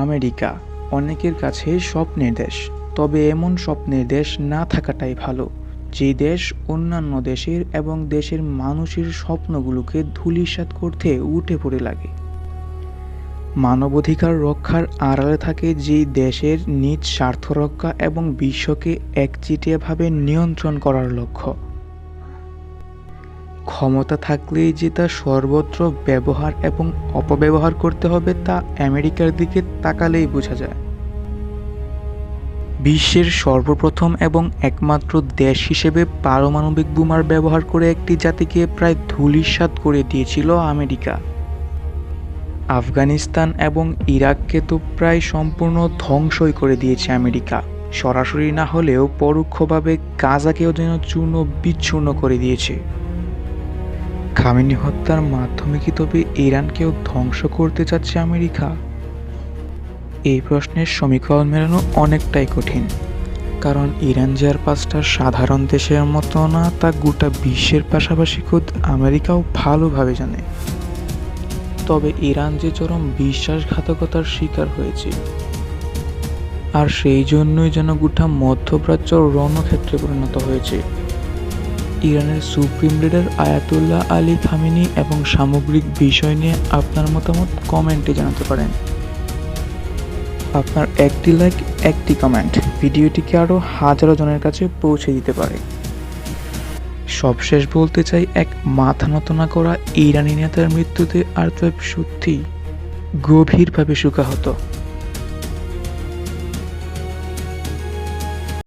America অনেকের কাছে স্বপ্নের দেশ, তবে এমন স্বপ্নের দেশ না থাকাটাই ভালো, যে দেশ অন্যান্য দেশের এবং দেশের মানুষের স্বপ্নগুলোকে ধূলিসাৎ করতে উঠে পড়ে লাগে। মানবাধিকার রক্ষার আড়ালে থাকে যে দেশের নিজ স্বার্থ রক্ষা এবং বিশ্বকে একচেটিয়াভাবে নিয়ন্ত্রণ করার লক্ষ্য। ক্ষমতা থাকলেই যে তা সর্বত্র ব্যবহার এবং অপব্যবহার করতে হবে তা আমেরিকার দিকে তাকালেই বোঝা যায়। বিশ্বের সর্বপ্রথম এবং একমাত্র দেশ হিসেবে পারমাণবিক বোমার ব্যবহার করে একটি জাতিকে প্রায় ধূলিসাৎ করে দিয়েছিল আমেরিকা। আফগানিস্তান এবং ইরাককে তো প্রায় সম্পূর্ণ ধ্বংসই করে দিয়েছে আমেরিকা, সরাসরি না হলেও পরোক্ষভাবে গাজাকেও যেন চূর্ণ বিচূর্ণ করে দিয়েছে। খামেনি হত্যার মাধ্যমে কি তবে ইরানকেও ধ্বংস করতে চাচ্ছে আমেরিকা? এই প্রশ্নের সমীকরণ মেলানো অনেকটাই কঠিন, কারণ ইরান যে আর পাঁচটা সাধারণ দেশের মতো না, তা গোটা বিশ্বের পাশাপাশি খোদ আমেরিকাও ভালোভাবে জানে। তবে ইরান যে চরম বিশ্বাসঘাতকতার শিকার হয়েছে, আর সেই জন্যই যেন গোটা মধ্যপ্রাচ্য রণক্ষেত্রে পরিণত হয়েছে। ইরানের supreme leader Ayatollah Ali Khamenei এবং সামগ্রিক বিষয় নিয়ে আপনার মতামত কমেন্টে জানাতে পারেন। আপনার একটি লাইক, একটি কমেন্ট ভিডিওটিকে আরও হাজারো জনের কাছে পৌঁছে দিতে পারে। সবশেষ বলতে চাই, এক মাথা নত না করা ইরানি নেতার মৃত্যুতে আর্তওয়েব সত্যিই গভীরভাবে শোকাহত।